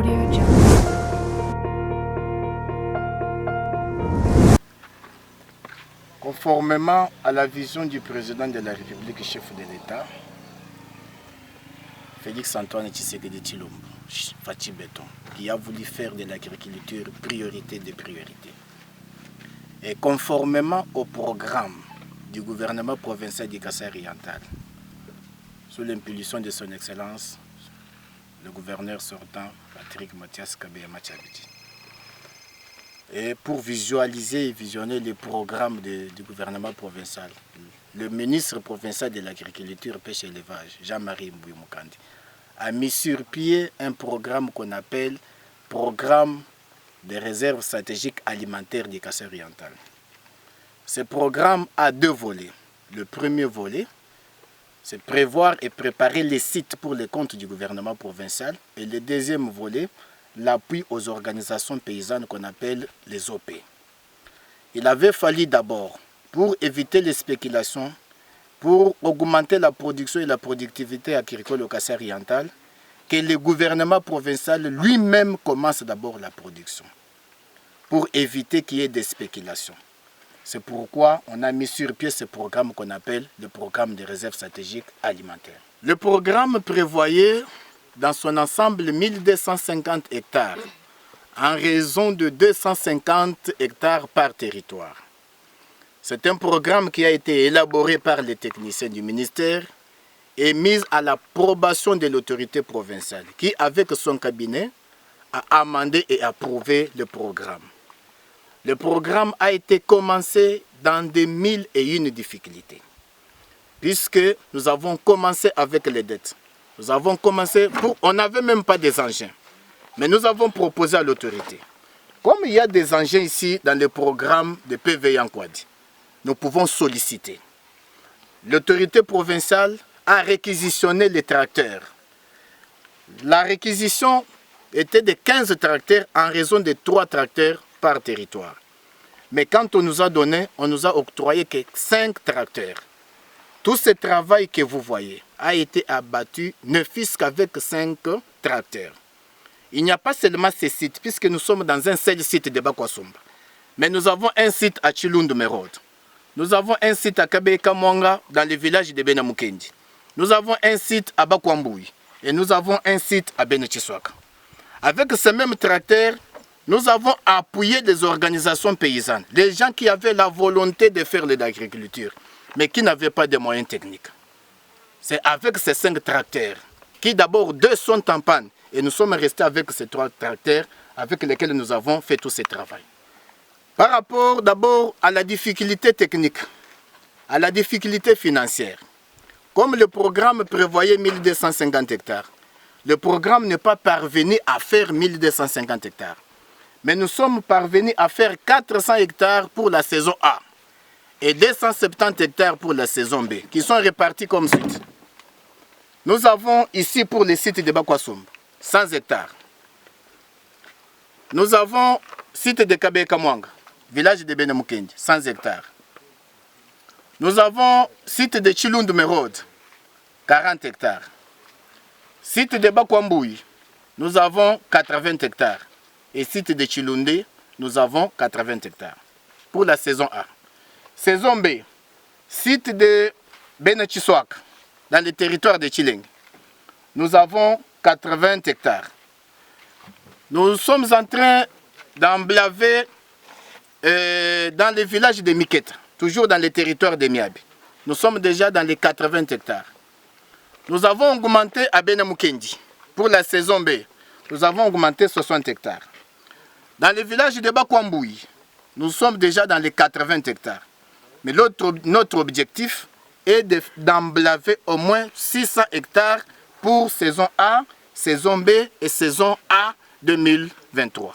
Audio Jungle. Conformément à la vision du président de la République, chef de l'État, Félix-Antoine Tshisekedi Tshilombo, Fachi Béton, qui a voulu faire de l'agriculture priorité des priorités. Et conformément au programme du gouvernement provincial du Kasai oriental, sous l'impulsion de son Excellence, le gouverneur sortant, Patrick Mathias Kabeyama Tchabiti. Et pour visualiser et visionner les programmes du gouvernement provincial, le ministre provincial de l'agriculture, pêche et élevage, Jean-Marie Mbouimoukandi, a mis sur pied un programme qu'on appelle Programme des réserves stratégiques alimentaires du Kasai oriental. Ce programme a deux volets. Le premier volet, c'est prévoir et préparer les sites pour les comptes du gouvernement provincial. Et le deuxième volet, l'appui aux organisations paysannes qu'on appelle les OP. Il avait fallu d'abord, pour éviter les spéculations, pour augmenter la production et la productivité agricole au Kasai oriental, que le gouvernement provincial lui-même commence d'abord la production, pour éviter qu'il y ait des spéculations. C'est pourquoi on a mis sur pied ce programme qu'on appelle le programme des réserves stratégiques alimentaires. Le programme prévoyait dans son ensemble 1250 hectares, en raison de 250 hectares par territoire. C'est un programme qui a été élaboré par les techniciens du ministère et mis à l'approbation de l'autorité provinciale, qui, avec son cabinet, a amendé et approuvé le programme. Le programme a été commencé dans des mille et une difficultés, puisque nous avons commencé avec les dettes. Nous avons commencé, on n'avait même pas des engins, mais nous avons proposé à l'autorité. Comme il y a des engins ici dans le programme de PV Yankwadi, nous pouvons solliciter. L'autorité provinciale a réquisitionné les tracteurs. La réquisition était de 15 tracteurs en raison de 3 tracteurs par territoire. Mais quand on nous a donné, on nous a octroyé que 5 tracteurs. Tout ce travail que vous voyez a été abattu ne fût-ce qu'avec 5 tracteurs. Il n'y a pas seulement ces sites, puisque nous sommes dans un seul site de Bakwasumba. Mais nous avons un site à Chilundu Merod. Nous avons un site à Kabeykamwanga dans le village de Benamukendi. Nous avons un site à Bakwamboui. Et nous avons un site à Benechiswaka. Avec ces mêmes tracteurs, nous avons appuyé des organisations paysannes, des gens qui avaient la volonté de faire de l'agriculture, mais qui n'avaient pas de moyens techniques. C'est avec ces 5 tracteurs, qui d'abord 2 sont en panne, et nous sommes restés avec ces 3 tracteurs avec lesquels nous avons fait tout ce travail. Par rapport d'abord à la difficulté technique, à la difficulté financière, comme le programme prévoyait 1250 hectares, le programme n'est pas parvenu à faire 1250 hectares. Mais nous sommes parvenus à faire 400 hectares pour la saison A et 270 hectares pour la saison B, qui sont répartis comme suit. Nous avons ici pour les sites de Bakwasumba, 100 hectares. Nous avons site de Kabeykamwanga, village de Benamukendi, 100 hectares. Nous avons site de Chilundu Merod, 40 hectares. Site de Bakwamboui, nous avons 80 hectares. Et site de Chilunde, nous avons 80 hectares pour la saison A. Saison B, site de Benechiswaka, dans le territoire de Chileng, nous avons 80 hectares. Nous sommes en train d'emblaver dans le village de Miketa, toujours dans le territoire de Miabi. Nous sommes déjà dans les 80 hectares. Nous avons augmenté à Benamukendi. Pour la saison B, nous avons augmenté 60 hectares. Dans le village de Bakwamboui, nous sommes déjà dans les 80 hectares. Mais notre objectif est d'emblaver au moins 600 hectares pour saison A, saison B et saison A 2023.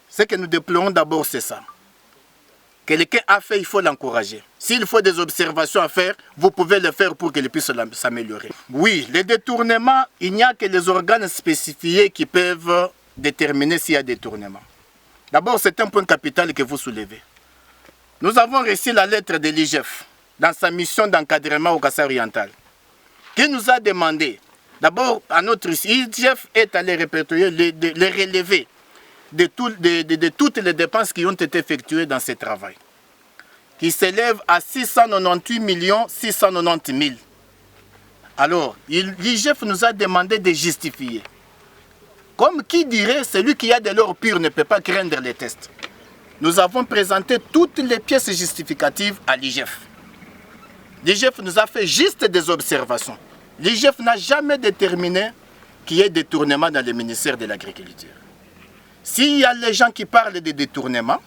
Ce que nous déplorons d'abord, c'est ça. Quelqu'un a fait, il faut l'encourager. S'il faut des observations à faire, vous pouvez le faire pour qu'il puisse s'améliorer. Oui, les détournements, il n'y a que les organes spécifiés qui peuvent déterminer s'il y a détournement. D'abord, c'est un point capital que vous soulevez. Nous avons reçu la lettre de l'IGF dans sa mission d'encadrement au Kasai oriental, qui nous a demandé D'abord, à notre IGF est allé répertorier les relevés de toutes les dépenses qui ont été effectuées dans ce travail, qui s'élèvent à 698 690 000. Alors, l'IGF nous a demandé de justifier. Comme qui dirait, celui qui a de l'or pur ne peut pas craindre les tests. Nous avons présenté toutes les pièces justificatives à l'IGF. L'IGF nous a fait juste des observations. L'IGF n'a jamais déterminé qu'il y ait détournement dans le ministère de l'Agriculture. S'il y a les gens qui parlent de détournement,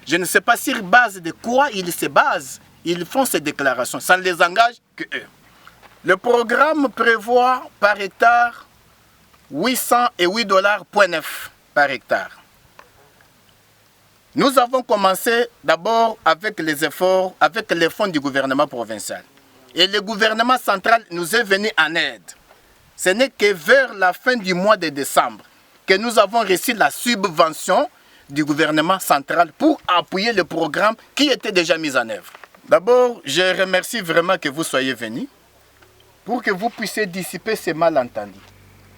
je ne sais pas sur base de quoi ils se basent. Ils font ces déclarations. Ça ne les engage que eux. Le programme prévoit par hectare 808 $,9 par hectare. Nous avons commencé d'abord avec les efforts, avec les fonds du gouvernement provincial. Et le gouvernement central nous est venu en aide. Ce n'est que vers la fin du mois de décembre que nous avons reçu la subvention du gouvernement central pour appuyer le programme qui était déjà mis en œuvre. D'abord, je remercie vraiment que vous soyez venus pour que vous puissiez dissiper ces malentendus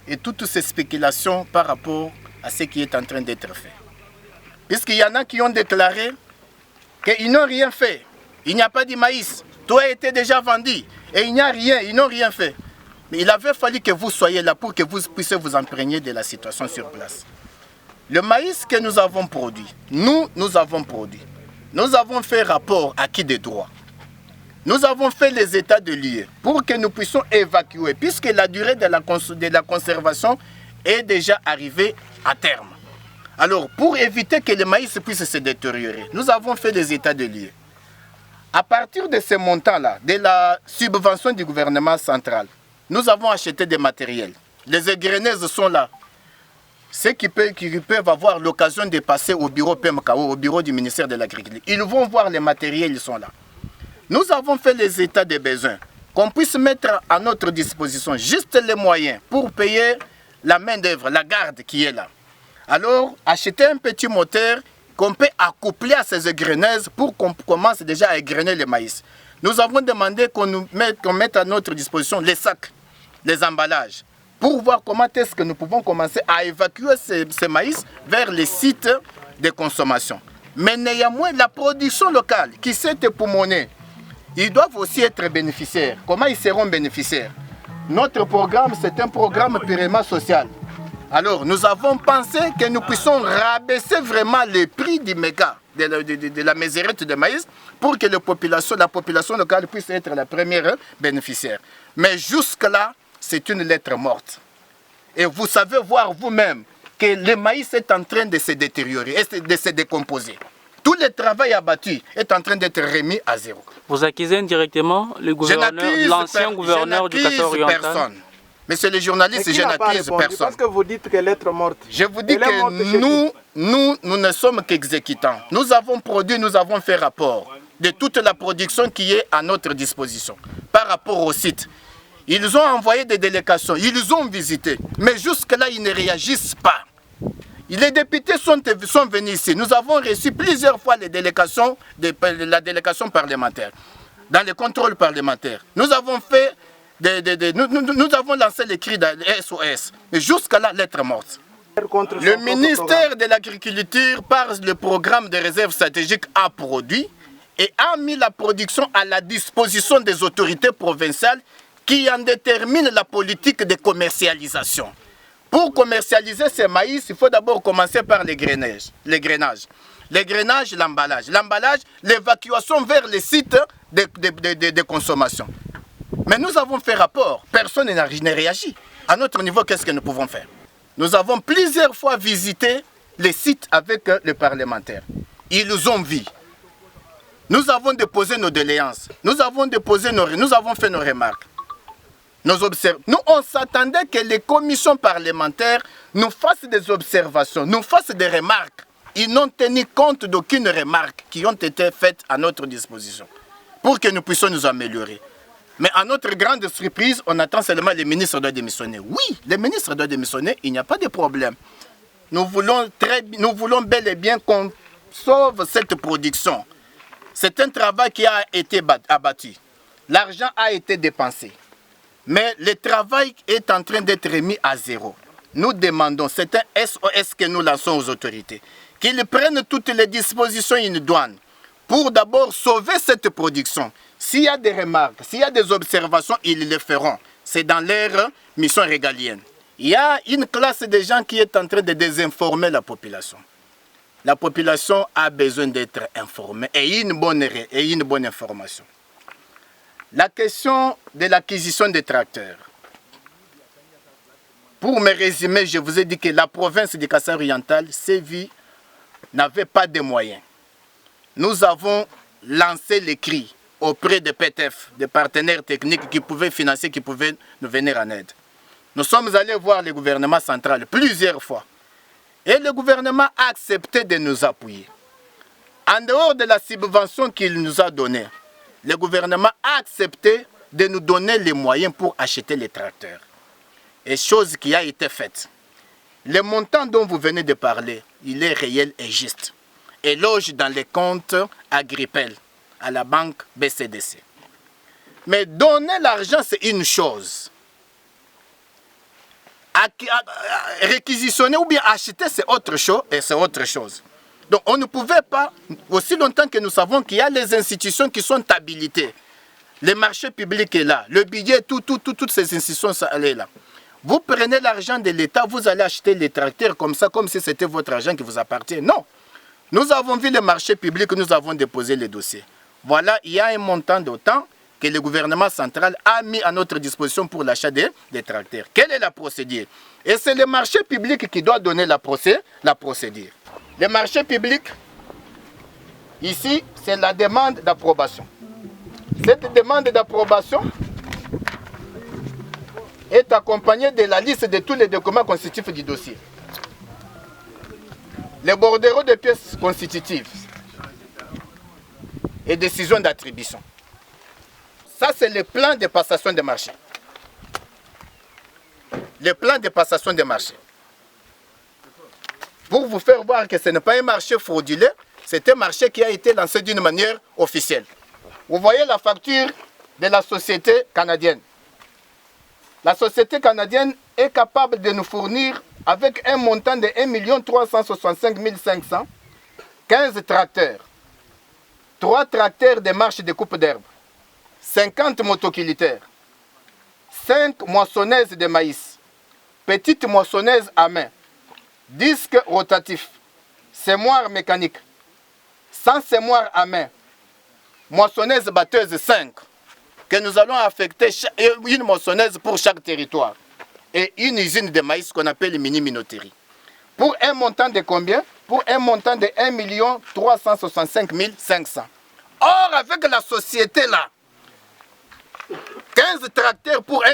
et toutes ces spéculations par rapport à ce qui est en train d'être fait. Puisqu'il y en a qui ont déclaré qu'ils n'ont rien fait. Il n'y a pas de maïs. Tout a été déjà vendu. Et il n'y a rien. Ils n'ont rien fait. Mais il avait fallu que vous soyez là pour que vous puissiez vous imprégner de la situation sur place. Le maïs que nous avons produit, nous avons produit. Nous avons fait rapport acquis des droits. Nous avons fait les états de lieu pour que nous puissions évacuer, puisque la durée de la conservation est déjà arrivée à terme. Alors, pour éviter que le maïs puisse se détériorer, nous avons fait des états de lieu. À partir de ce montant-là, de la subvention du gouvernement central, nous avons acheté des matériels. Les égrenaises sont là. Ceux qui peuvent avoir l'occasion de passer au bureau PMKO, au bureau du ministère de l'Agriculture, ils vont voir les matériels, ils sont là. Nous avons fait les états des besoins, qu'on puisse mettre à notre disposition juste les moyens pour payer la main-d'œuvre, la garde qui est là. Alors, acheter un petit moteur qu'on peut accoupler à ces égrenaises pour qu'on commence déjà à égrener le maïs. Nous avons demandé qu'on mette à notre disposition les sacs, les emballages, pour voir comment est-ce que nous pouvons commencer à évacuer ce maïs vers les sites de consommation. Mais néanmoins, la production locale qui s'est époumonée, ils doivent aussi être bénéficiaires. Comment ils seront bénéficiaires? Notre programme, c'est un programme purement social. Alors, nous avons pensé que nous puissions rabaisser vraiment le prix du méga, de la mesurette de maïs, pour que la population locale puisse être la première bénéficiaire. Mais jusque-là, c'est une lettre morte. Et vous savez voir vous-même que le maïs est en train de se détériorer, de se décomposer. Tout le travail abattu est en train d'être remis à zéro. Vous accusez indirectement le gouverneur, l'ancien gouverneur du Kasaï oriental? Personne. Monsieur le journaliste, je n'accuse personne. Parce que vous dites que lettre morte. Je vous dis que nous ne sommes qu'exécutants. Nous avons produit, nous avons fait rapport de toute la production qui est à notre disposition par rapport au site. Ils ont envoyé des délégations, ils ont visité, mais jusque-là, ils ne réagissent pas. Les députés sont venus ici. Nous avons reçu plusieurs fois la délégation parlementaire, dans le contrôle parlementaire. Nous avons fait nous avons lancé les cris de SOS, mais jusqu'à la lettre morte. Le ministère de l'Agriculture, par le programme de réserve stratégique, a produit et a mis la production à la disposition des autorités provinciales qui en déterminent la politique de commercialisation. Pour commercialiser ces maïs, il faut d'abord commencer par l'égrenage. L'égrenage, l'emballage. L'emballage, l'évacuation vers les sites de consommation. Mais nous avons fait rapport, personne n'a réagi. À notre niveau, qu'est-ce que nous pouvons faire? Nous avons plusieurs fois visité les sites avec les parlementaires. Ils nous ont vus. Nous avons déposé nos doléances. Nous avons fait nos remarques. Nous, on s'attendait que les commissions parlementaires nous fassent des observations, nous fassent des remarques. Ils n'ont tenu compte d'aucune remarque qui ont été faites à notre disposition pour que nous puissions nous améliorer. Mais à notre grande surprise, on attend seulement le ministre doit démissionner. Oui, le ministre doit démissionner, il n'y a pas de problème. Nous voulons bel et bien qu'on sauve cette production. C'est un travail qui a été abattu. L'argent a été dépensé. Mais le travail est en train d'être mis à zéro. Nous demandons, c'est un SOS que nous lançons aux autorités, qu'ils prennent toutes les dispositions idoines pour d'abord sauver cette production. S'il y a des remarques, s'il y a des observations, ils le feront. C'est dans leur mission régalienne. Il y a une classe de gens qui est en train de désinformer la population. La population a besoin d'être informée et une bonne information. La question de l'acquisition des tracteurs. Pour me résumer, je vous ai dit que la province du Kasaï oriental, Sévi, n'avait pas de moyens. Nous avons lancé les cris auprès de PTF, des partenaires techniques qui pouvaient financer, qui pouvaient nous venir en aide. Nous sommes allés voir le gouvernement central plusieurs fois. Et le gouvernement a accepté de nous appuyer. En dehors de la subvention qu'il nous a donnée, le gouvernement a accepté de nous donner les moyens pour acheter les tracteurs. Et chose qui a été faite. Le montant dont vous venez de parler, il est réel et juste. Et loge dans les comptes Agripel, à la banque BCDC. Mais donner l'argent, c'est une chose. Réquisitionner ou bien acheter, c'est autre chose et c'est autre chose. Donc on ne pouvait pas, aussi longtemps que nous savons qu'il y a les institutions qui sont habilitées. Le marché public est là, le budget, toutes ces institutions sont là. Vous prenez l'argent de l'État, vous allez acheter les tracteurs comme ça, comme si c'était votre argent qui vous appartient. Non. Nous avons vu le marché public, nous avons déposé les dossiers. Voilà, il y a un montant d'autant que le gouvernement central a mis à notre disposition pour l'achat des tracteurs. Quelle est la procédure? Et c'est le marché public qui doit donner la procédure. Le marché public, ici, c'est la demande d'approbation. Cette demande d'approbation est accompagnée de la liste de tous les documents constitutifs du dossier. Les bordereaux de pièces constitutives et décisions d'attribution. Ça, c'est le plan de passation des marchés. Le plan de passation des marchés. Pour vous faire voir que ce n'est pas un marché frauduleux, c'est un marché qui a été lancé d'une manière officielle. Vous voyez la facture de la société canadienne. La société canadienne est capable de nous fournir, avec un montant de 1 365 500, 15 tracteurs, 3 tracteurs de marche de coupe d'herbe, 50 motoculteurs, 5 moissonneuses de maïs, petites moissonneuses à main, disques rotatifs, semoirs mécaniques, 100 semoirs à main, moissonneuses batteuses 5, que nous allons affecter une moissonneuse pour chaque territoire, et une usine de maïs qu'on appelle mini-minoterie. Pour un montant de combien? Pour un montant de 1 365 500. Or, avec la société là, 15 tracteurs pour 1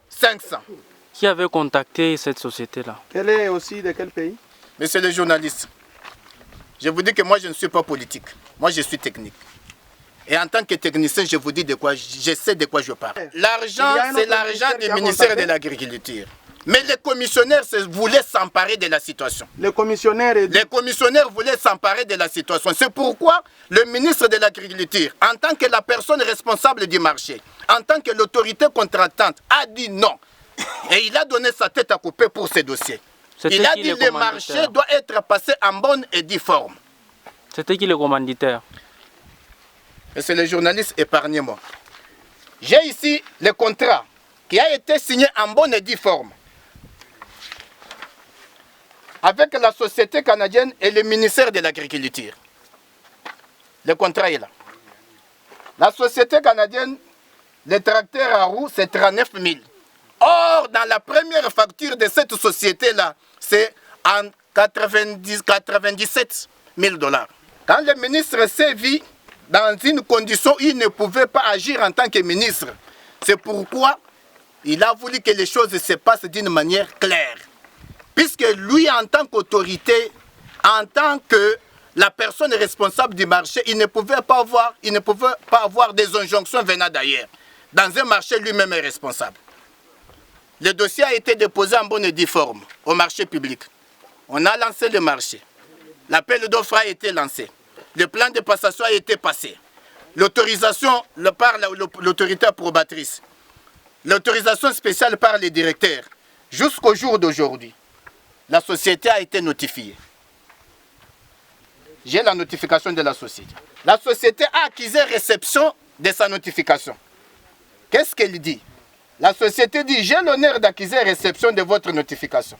500 000. Qui avait contacté cette société-là? Elle est aussi de quel pays? Monsieur le journaliste, je vous dis que moi je ne suis pas politique, moi je suis technique. Et en tant que technicien, je vous dis de quoi, je sais de quoi je parle. L'argent, c'est l'argent du ministère de l'Agriculture. Mais les commissionnaires voulaient s'emparer de la situation. Les commissionnaires voulaient s'emparer de la situation. C'est pourquoi le ministre de l'Agriculture, en tant que la personne responsable du marché, en tant que l'autorité contractante, a dit non. Et il a donné sa tête à couper pour ce dossier. Il a dit que le marché doit être passé en bonne et due forme. C'était qui le commanditaire? Monsieur le journaliste, épargnez-moi. J'ai ici le contrat qui a été signé en bonne et due forme avec la société canadienne et le ministère de l'Agriculture. Le contrat est là. La société canadienne, le tracteur à roues, c'est 39 000. Or, dans la première facture de cette société-là, c'est en 97 000 $. Quand le ministre s'est vu dans une condition où il ne pouvait pas agir en tant que ministre, c'est pourquoi il a voulu que les choses se passent d'une manière claire. Puisque lui, en tant qu'autorité, en tant que la personne responsable du marché, il ne pouvait pas avoir des injonctions venant d'ailleurs. Dans un marché, lui-même est responsable. Le dossier a été déposé en bonne et due forme au marché public. On a lancé le marché. L'appel d'offres a été lancé. Le plan de passation a été passé. L'autorisation par l'autorité approbatrice. l'autorisation spéciale par les directeurs, jusqu'au jour d'aujourd'hui, la société a été notifiée. J'ai la notification de la société. La société a acquis réception de sa notification. Qu'est-ce qu'elle dit? La société dit, j'ai l'honneur d'acquérir réception de votre notification.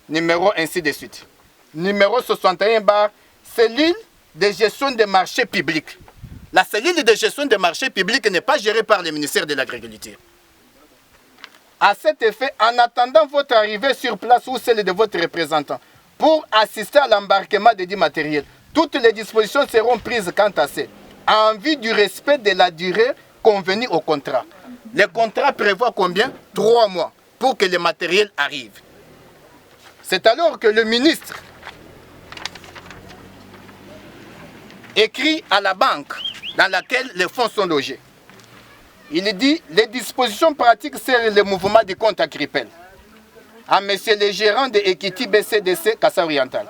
Numéro ainsi de suite. Numéro 61 bar, cellule de gestion des marchés publics. La cellule de gestion des marchés publics n'est pas gérée par le ministère de l'Agriculture. À cet effet, en attendant votre arrivée sur place ou celle de votre représentant, pour assister à l'embarquement des dits matériels, toutes les dispositions seront prises quant à ces, en vue du respect de la durée convenue au contrat. Le contrat prévoit combien? 3 mois pour que le matériel arrive. C'est alors que le ministre écrit à la banque dans laquelle les fonds sont logés. Il dit les dispositions pratiques sur le mouvement du compte agricole à monsieur le gérant de Equity BCDC Kasaï Oriental.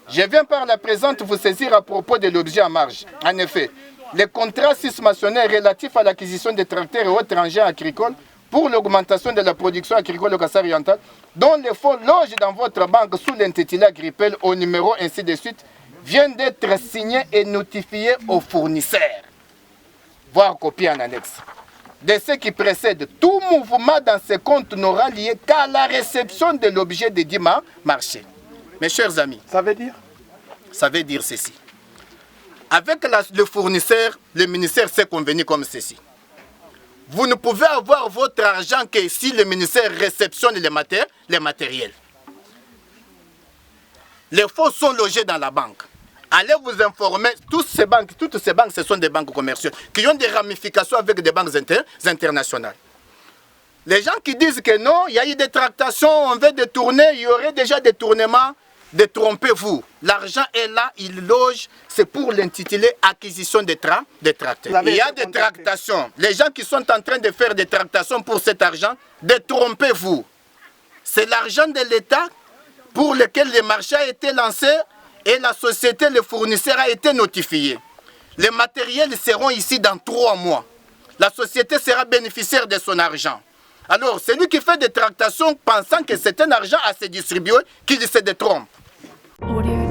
Je viens par la présente vous saisir à propos de l'objet en marge. En effet, les contrats susmentionnaires relatifs à l'acquisition des tracteurs et autres engins agricoles pour l'augmentation de la production agricole au Kasaï Oriental, dont les fonds logent dans votre banque sous l'intitulé Agripel au numéro ainsi de suite, viennent d'être signés et notifiés aux fournisseurs, voire copiés en annexe. De ce qui précède, tout mouvement dans ces comptes n'aura lié qu'à la réception de l'objet de dit marché. Mes chers amis, Ça veut dire? ça veut dire ceci. Avec le fournisseur, le ministère s'est convenu comme ceci. Vous ne pouvez avoir votre argent que si le ministère réceptionne les matériels. Les fonds sont logés dans la banque. Allez vous informer, toutes ces banques, ce sont des banques commerciales qui ont des ramifications avec des banques internationales. Les gens qui disent que non, il y a eu des tractations, on veut détourner, il y aurait déjà des tournements, détrompez-vous. L'argent est là, il loge, c'est pour l'intituler acquisition des tracteurs. Il y a des tractations. Les gens qui sont en train de faire des tractations pour cet argent, détrompez-vous. C'est l'argent de l'État pour lequel le marché a été lancé et la société, le fournisseur a été notifié. Les matériels seront ici dans 3 mois. La société sera bénéficiaire de son argent. Alors, celui qui fait des tractations pensant que c'est un argent à se distribuer, qu'il se détrompe. Audio